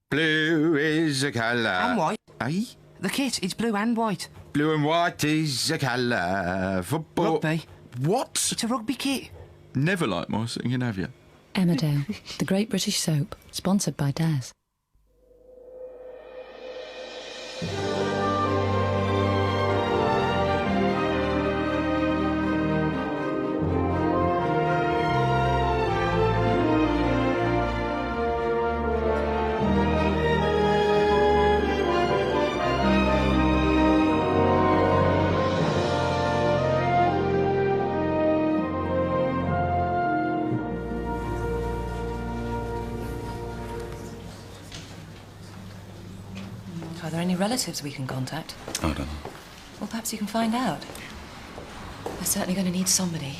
Blue is a colour. And white. Eh? The kit, it's blue and white. Blue and white is a colour. Football. Rugby. What? It's a rugby kit. Never liked my singing, have you? Emmerdale, the great British soap, sponsored by Des. Are there any relatives we can contact? I don't know. Well, perhaps you can find out. We're certainly going to need somebody.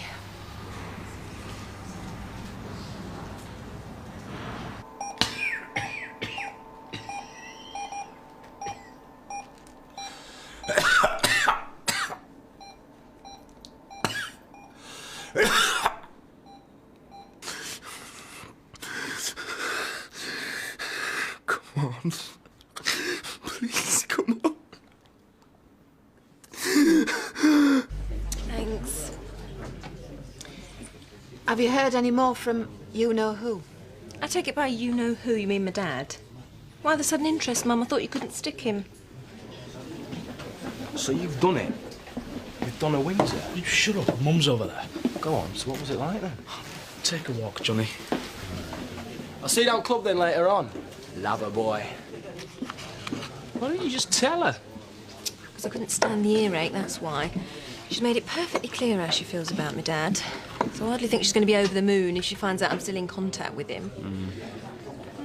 Come on. Please, come on. Thanks. Have you heard any more from you-know-who? I take it by you-know-who you mean my dad. Why the sudden interest, Mum? I thought you couldn't stick him. So you've done it? You've done a Windsor? You shut up. Mum's over there. Go on, so what was it like then? Take a walk, Johnny. I'll see you down club then later on. Lover boy. Why don't you just tell her? Because I couldn't stand the earache, that's why. She's made it perfectly clear how she feels about my dad. So I hardly think she's going to be over the moon if she finds out I'm still in contact with him.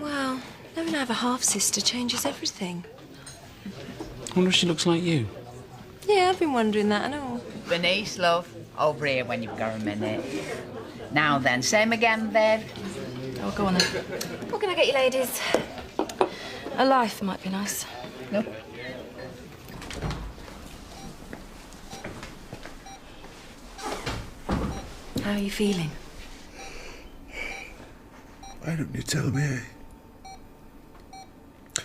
Well, knowing I have a half-sister changes everything. I wonder if she looks like you. Yeah, I've been wondering that, I know. Bernice, love, over here when you've got a minute. Now then, same again, babe. Oh, go on then. What can I get you, ladies? A life might be nice. Nope. How are you feeling? Why don't you tell me? I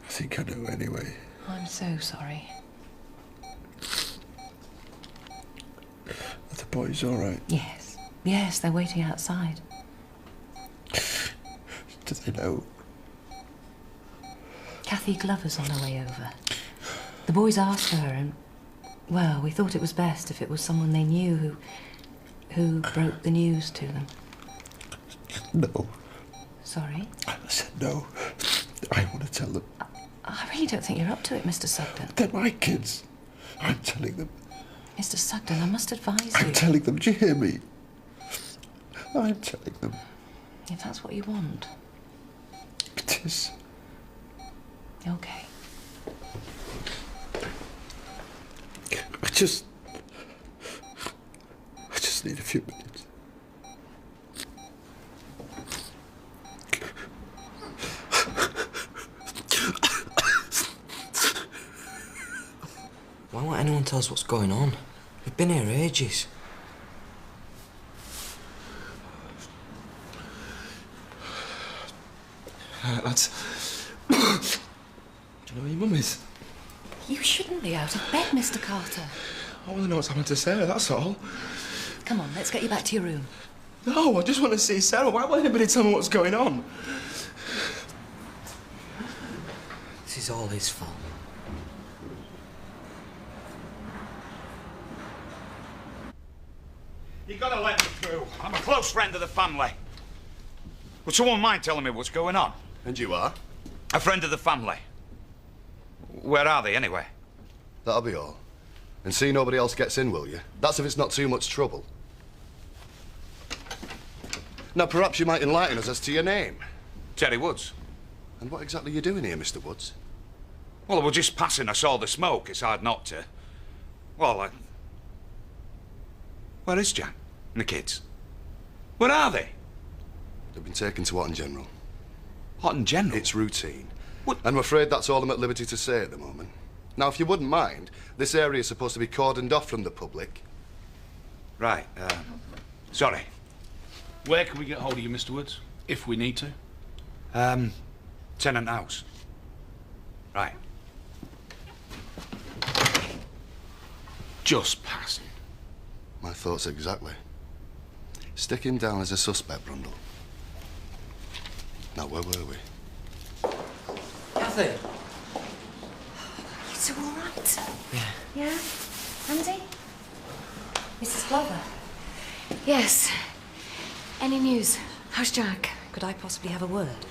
think I know anyway. I'm so sorry. Are the boys all right? Yes. Yes, they're waiting outside. Do they know? Kathy Glover's on her way over. The boys asked her and, well, we thought it was best if it was someone they knew who broke the news to them. No. Sorry? I said no. I want to tell them. I really don't think you're up to it, Mr. Sugden. They're my kids. I'm telling them. Mr. Sugden, I must advise I'm you. telling them. Do you hear me? I'm telling them. If that's what you want. It is. Okay. I just need a few minutes. Why won't anyone tell us what's going on? We've been here ages. Lads. Do you know where your mum is? You shouldn't be out of bed, Mr. Carter. I want to know what's happened to Sarah, that's all. Come on, let's get you back to your room. No, I just want to see Sarah. Why won't anybody tell me what's going on? This is all his fault. You gotta let me through. I'm a close friend of the family. Would someone mind telling me what's going on? And you are? A friend of the family. Where are they, anyway? That'll be all. And see nobody else gets in, will you? That's if it's not too much trouble. Now, perhaps you might enlighten us as to your name. Terry Woods. And what exactly are you doing here, Mr. Woods? Well, we're just passing. I saw the smoke. It's hard not to. Well, where is Jack and the kids? Where are they? They've been taken to Hotton General. Hotton General? It's routine. What? And I'm afraid that's all I'm at liberty to say at the moment. Now, if you wouldn't mind, this area is supposed to be cordoned off from the public. Right, sorry. Where can we get hold of you, Mr. Woods, if we need to? Tenant house. Right. Just passing. My thoughts exactly. Stick him down as a suspect, Brundle. Now, where were we? Kathy. You two all right? Yeah. Yeah? Andy? Mrs. Glover? Yes. Any news? How's Jack? Could I possibly have a word?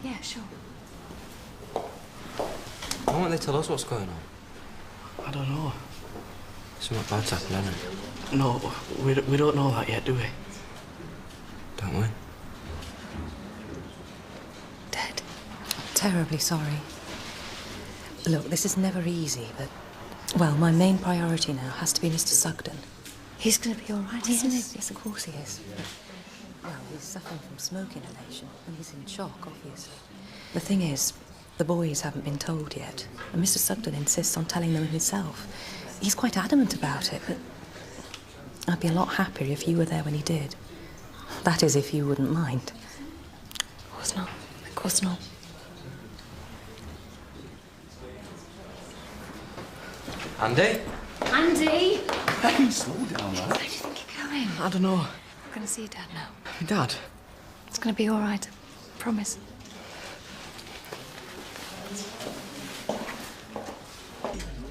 Yeah, sure. Why won't they tell us what's going on? I don't know. Something bad's happened, hasn't it? No, we don't know that yet, do we? Don't we? Dead. Terribly sorry. Look, this is never easy, but... Well, my main priority now has to be Mr. Sugden. He's going to be all right, Isn't isn't it? Yes, of course he is. Well, he's suffering from smoke inhalation, and he's in shock, obviously. The thing is, the boys haven't been told yet, and Mr. Sugden insists on telling them himself. He's quite adamant about it, but I'd be a lot happier if you were there when he did. That is, if you wouldn't mind. Of course not. Of course not. Andy? Andy! Hey, slow down, lad. Where do you think you're going? I don't know. I'm going to see your dad now. Your dad? It's going to be all right. Promise.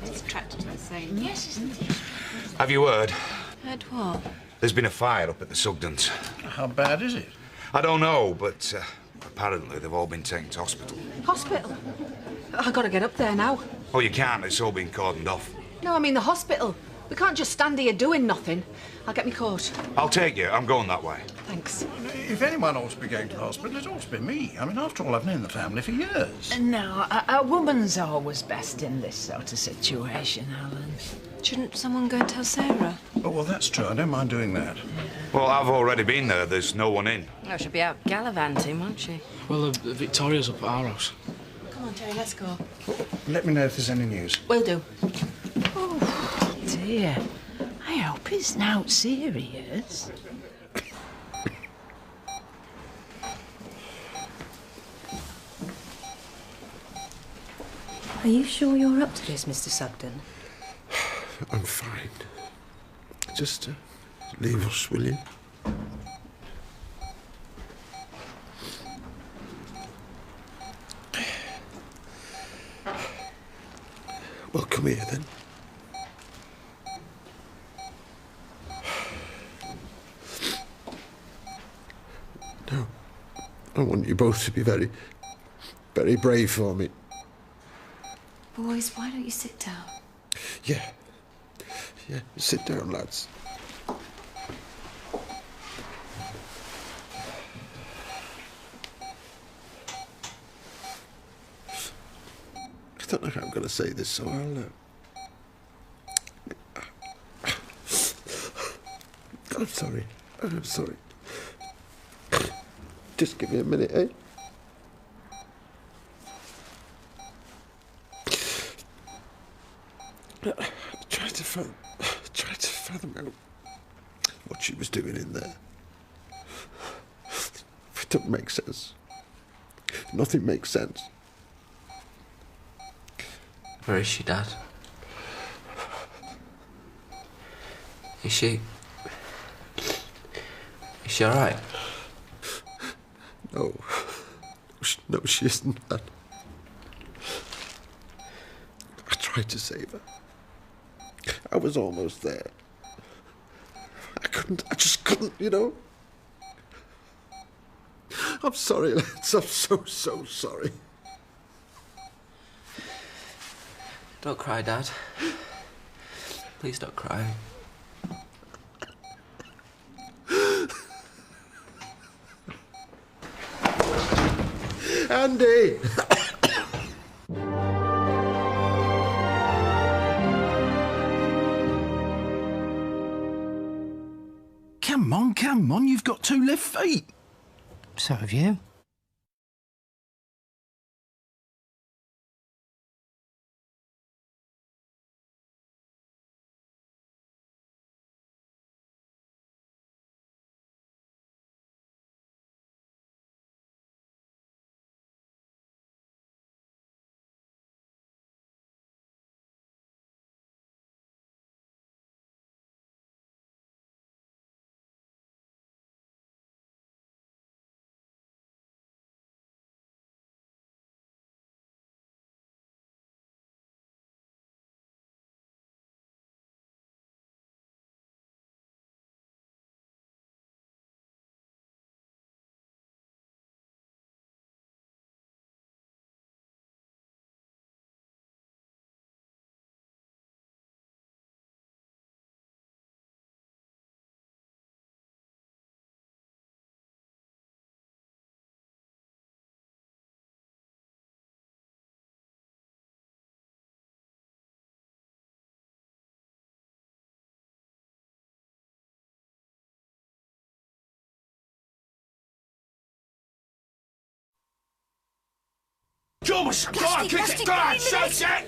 It's attracted to the same. Yes, isn't it? Have you heard? Heard what? There's been a fire up at the Sugdens. How bad is it? I don't know, but apparently they've all been taken to hospital. Hospital? I've got to get up there now. Oh, you can't. It's all been cordoned off. No, I mean the hospital. We can't just stand here doing nothing. I'll get me coat. I'll take you. I'm going that way. Thanks. If anyone ought to be going to the hospital, it ought to be me. I mean, after all, I've known the family for years. No, a woman's always best in this sort of situation, Alan. Shouldn't someone go and tell Sarah? Oh, well, that's true. I don't mind doing that. Well, I've already been there. There's no one in. Oh, she'll be out gallivanting, won't she? Well, Victoria's up at our house. Come on, Terry, let's go. Let me know if there's any news. Will do. Oh, dear. I hope it's not serious. Are you sure you're up to this, Mr. Sugden? I'm fine. Just leave us, will you? Well, come here then. No, I want you both to be very, very brave for me. Boys, why don't you sit down? Yeah. Yeah, sit down, lads. I don't know how I'm going to say this, so I'm sorry. I'm sorry. Just give me a minute, eh? Tried to fathom out what she was doing in there. It doesn't make sense. Nothing makes sense. Where is she, Dad? Is she all right? No. No, she isn't, Dad. I tried to save her. I was almost there. I just couldn't, you know. I'm sorry, lads. I'm so sorry. Don't cry, Dad. Please don't cry. Andy! Come on, you've got 2 left feet. So have you. door was shut. Go on, kick it. Go on, shut it.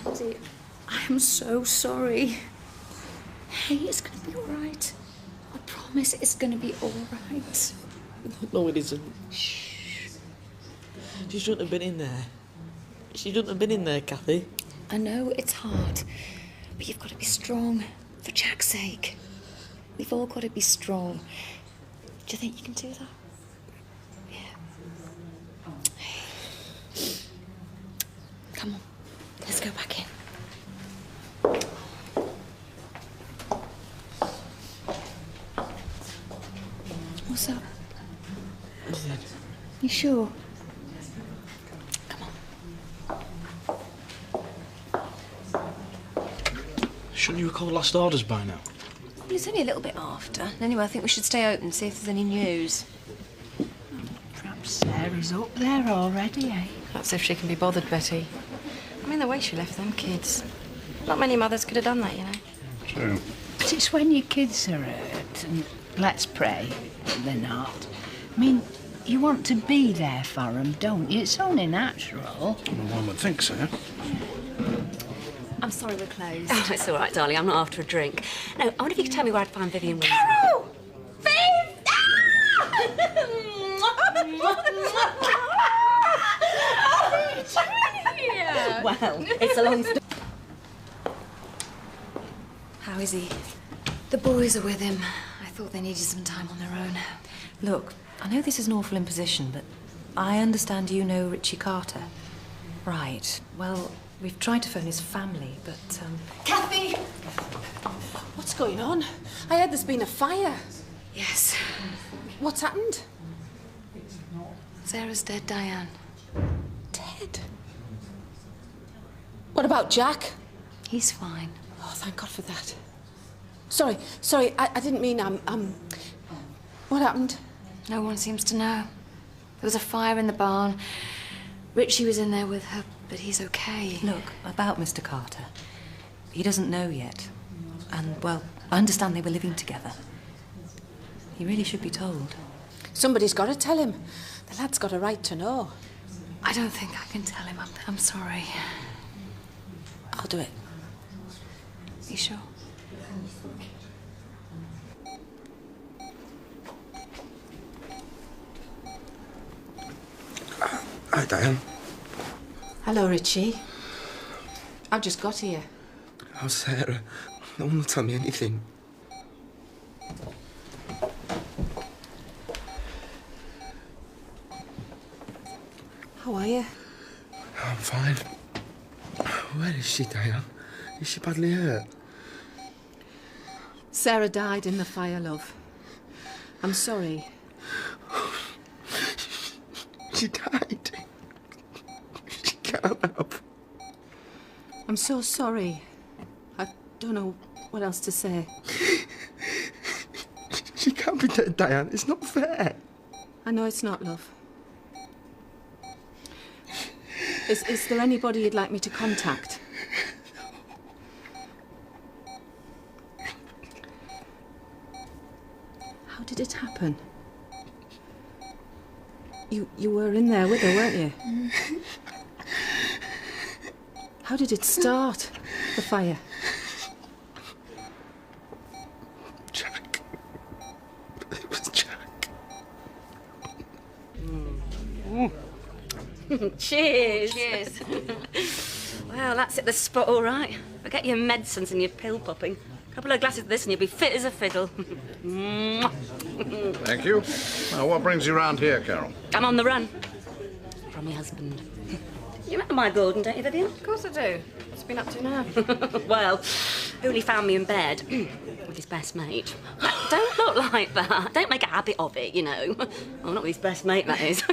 Andy, I am so sorry. Hey, it's going to be all right. I promise it's going to be all right. No, it isn't. Shh. She shouldn't have been in there. She shouldn't have been in there, Kathy. I know it's hard, but you've got to be strong for Jack's sake. We've all got to be strong. Do you think you can do that? Yeah. Hey. Come on, let's go back in. What's up? You sure? Shouldn't you have called last orders by now? Well, it's only a little bit after. Anyway, I think we should stay open and see if there's any news. Perhaps Sarah's up there already, eh? That's if she can be bothered, Betty. I mean, the way she left them kids. Not many mothers could have done that, you know. True. But it's when your kids are hurt, and let's pray they're not. I mean, you want to be there for them, don't you? It's only natural. Well, one would think so. I'm sorry we're closed. Oh, it's all right, darling. I'm not after a drink. No, I wonder if you could tell me where I'd find Vivian Wilson. Carol! Well, it's a long story. How is he? The boys are with him. I thought they needed some time on their own. Look, I know this is an awful imposition, but I understand you know Richie Carter. Right. Well, we've tried to phone his family, but, Kathy! What's going on? I heard there's been a fire. Yes. What's happened? Sarah's dead, Diane. Dead? What about Jack? He's fine. Oh, thank God for that. Sorry, I didn't mean, what happened? No one seems to know. There was a fire in the barn. Richie was in there with her, but he's okay. Look, about Mr. Carter. He doesn't know yet. And, well, I understand they were living together. He really should be told. Somebody's got to tell him. The lad's got a right to know. I don't think I can tell him. I'm sorry. I'll do it. You sure? Hi, Diane. Hello, Richie. I've just got here. How's Sarah? No one will tell me anything. How are you? I'm fine. Where is she, Diane? Is she badly hurt? Sarah died in the fire, love. I'm sorry. She died. She can't have. I'm so sorry. I don't know what else to say. She can't be dead, Diane. It's not fair. I know it's not, love. Is there anybody you'd like me to contact? How did it happen? You were in there with her, weren't you? How did it start, the fire? Jack. It was Jack. Cheers. Cheers. Well, that's at the spot, all right. Forget your medicines and your pill popping. A couple of glasses of this and you'll be fit as a fiddle. Thank you. Now, what brings you round here, Carol? I'm on the run from my husband. You remember my Gordon, don't you, Vivian? Of course I do. What's he been up to now? Well, only found me in bed with his best mate. Don't look like that. Don't make a habit of it, you know. Well, not with his best mate, that is.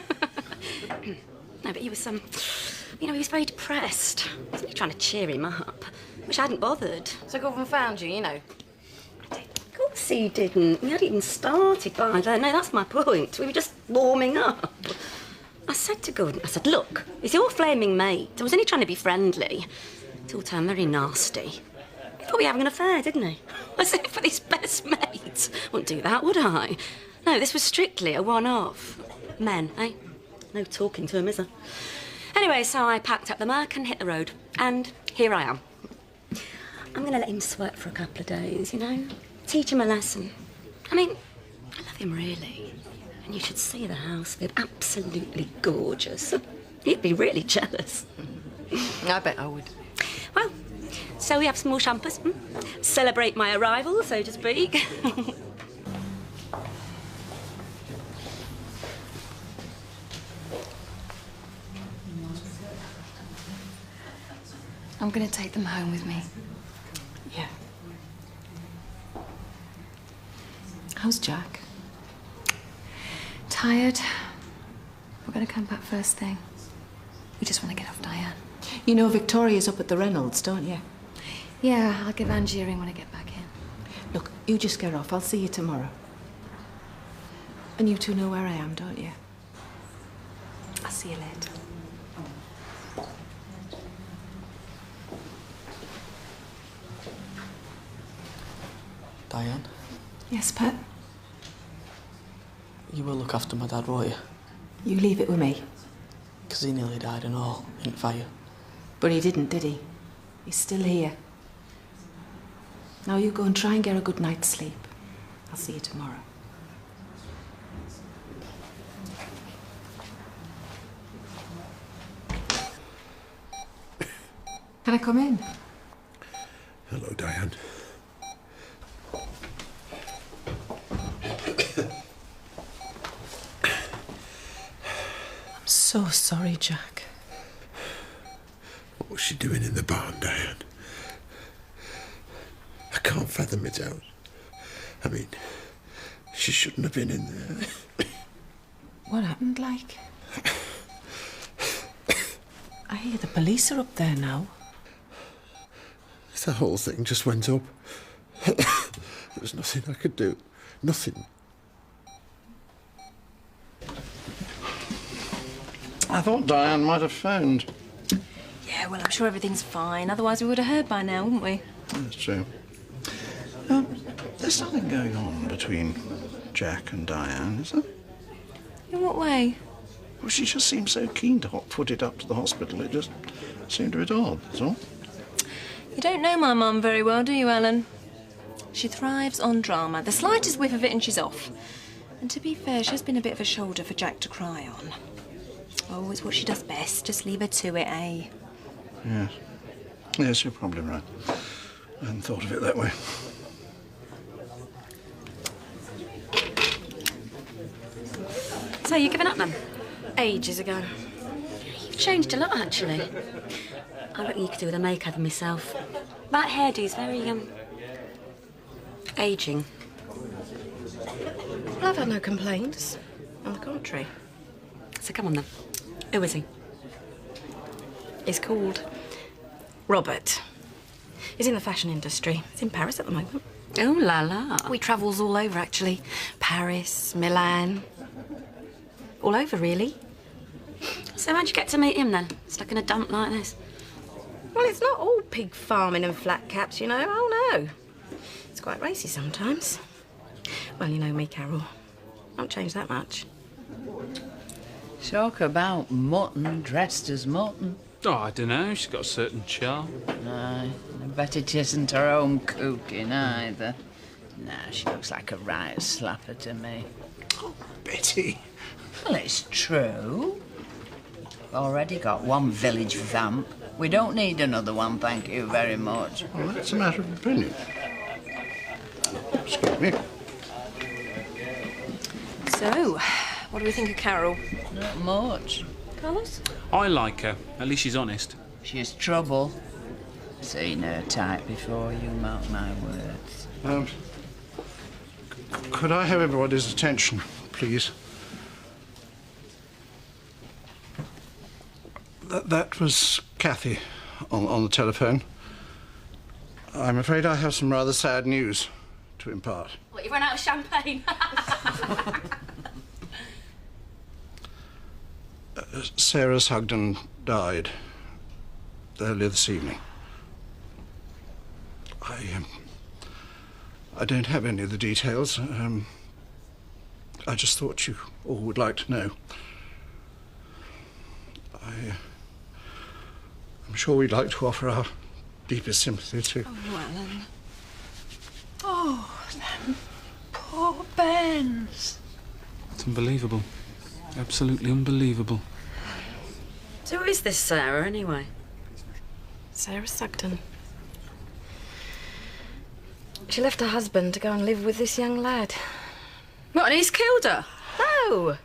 No, but he was you know, he was very depressed. Wasn't he trying to cheer him up? Which I hadn't bothered. So Gordon found you, you know. Of course he didn't. We hadn't even started by then. No, that's my point. We were just warming up. said to Gordon, I said, look, it's your flaming mate. I was only trying to be friendly. It all turned very nasty. He thought we were having an affair, didn't he? As if for his best mate. Wouldn't do that, would I? No, this was strictly a one-off. Men, eh? No talking to him, is there? Anyway, so I packed up the Merc and hit the road. And here I am. I'm going to let him sweat for a couple of days, you know? Teach him a lesson. I mean, I love him really. And you should see the house. They're absolutely gorgeous. He'd be really jealous. I bet I would. Well, so we have some more champers. Celebrate my arrival, so to speak. I'm going to take them home with me. Yeah. How's Jack? Tired. We're going to come back first thing. We just want to get off Diane. You know Victoria's up at the Reynolds, don't you? Yeah, I'll give Angie a ring when I get back in. Look, you just get off. I'll see you tomorrow. And you two know where I am, don't you? I'll see you later. Diane, Yes, Pat? you will look after my dad, won't you? You leave it with me. Because he nearly died and all in fire. But he didn't, did he? He's still here. Now you go and try and get a good night's sleep. I'll see you tomorrow. Can I come in? Hello, Diane. I'm so sorry, Jack. What was she doing in the barn, Diane? I can't fathom it out. I mean, she shouldn't have been in there. What happened, like? I hear the police are up there now. The whole thing just went up. There was nothing I could do. Nothing. I thought Diane might have phoned. Yeah, well, I'm sure everything's fine. Otherwise, we would have heard by now, wouldn't we? That's true. There's something going on between Jack and Diane, is there? In what way? Well, she just seemed so keen to hot-foot it up to the hospital. It just seemed a bit odd, that's all. You don't know my mum very well, do you, Ellen? She thrives on drama. The slightest whiff of it and she's off. And to be fair, she has been a bit of a shoulder for Jack to cry on. Oh, it's what she does best. Just leave her to it, eh? Yes. Yes, you're probably right. I hadn't thought of it that way. So you given up then? Ages ago. You've changed a lot, actually. I reckon you could do with a makeover myself. That hairdo's very, ageing. Well, I've had no complaints. On the contrary. So come on then. Who is he? He's called Robert. He's in the fashion industry. He's in Paris at the moment. Oh, la la. We travels all over, actually. Paris, Milan. All over, really. So how'd you get to meet him then? Stuck in a dump like this? Well, it's not all pig farming and flat caps, you know. Oh, no. It's quite racy sometimes. Well, you know me, Carol. Won't change that much. Talk about mutton dressed as mutton. Oh, I don't know. She's got a certain charm. Aye, I bet it isn't her own cooking either. Nah, she looks like a right slapper to me. Oh, Betty. Well, it's true. Already got one village vamp. We don't need another one, thank you very much. Well, that's a matter of opinion. Excuse me. So, what do we think of Carol? Not much. Carlos? I like her. At least she's honest. She's trouble. Seen her type before, you mark my words. Could I have everybody's attention, please? That was Kathy on the telephone. I'm afraid I have some rather sad news to impart. What, you've run out of champagne? Sarah Sugden died earlier this evening. I don't have any of the details. I just thought you all would like to know. I'm sure we'd like to offer our deepest sympathy to... Oh, Ellen. Oh, them poor bairns. It's unbelievable. Absolutely unbelievable. So who is this Sarah, anyway? Sarah Sugden. She left her husband to go and live with this young lad. What, and he's killed her? No!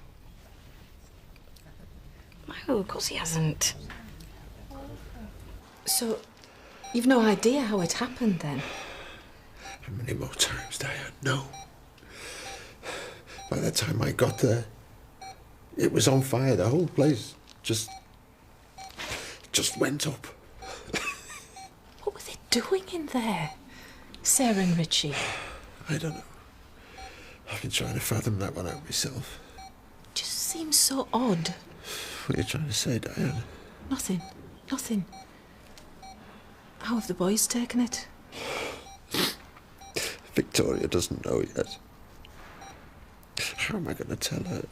No, of course he hasn't. So, you've no idea how it happened then? How many more times, Diane? No. By the time I got there, it was on fire. The whole place just went up. What were they doing in there? Sarah and Richie? I don't know. I've been trying to fathom that one out myself. Just seems so odd. What are you trying to say, Diane? Nothing. Nothing. How have the boys taken it? Victoria doesn't know yet. How am I going to tell her?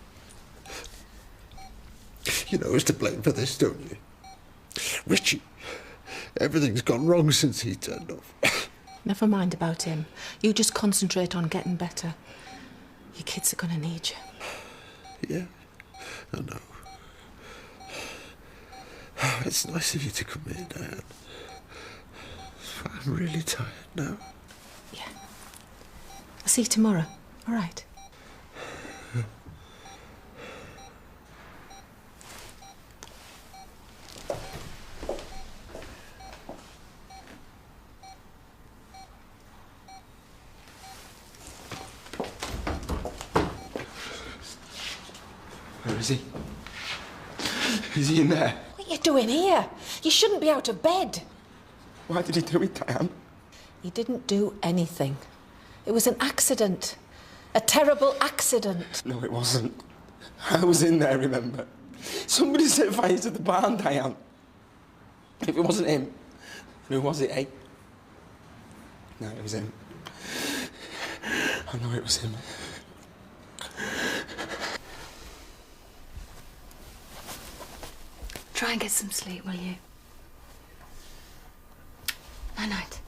You know who's to blame for this, don't you? Richie. Everything's gone wrong since he turned off. Never mind about him. You just concentrate on getting better. Your kids are going to need you. Yeah, I know. It's nice of you to come here, Diane. I'm really tired now. Yeah. I'll see you tomorrow, all right? Where is he? Is he in there? What are you doing here? You shouldn't be out of bed. Why did he do it, Diane? He didn't do anything. It was an accident. A terrible accident. No, it wasn't. I was in there, remember? Somebody set fire to the barn, Diane. If it wasn't him, then who was it, eh? No, it was him. I know it was him. Try and get some sleep, will you? Night-night.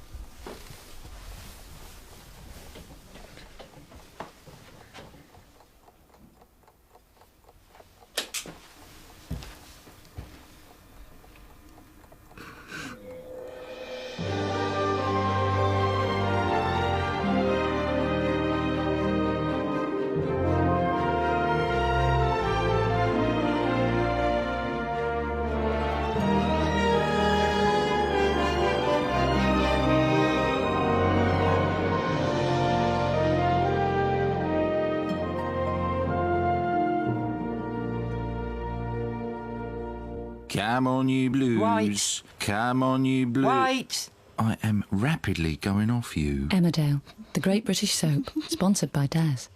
Come on, you blues. Wait. Come on, you blues. Wait. I am rapidly going off you. Emmerdale, the great British soap, sponsored by Daz.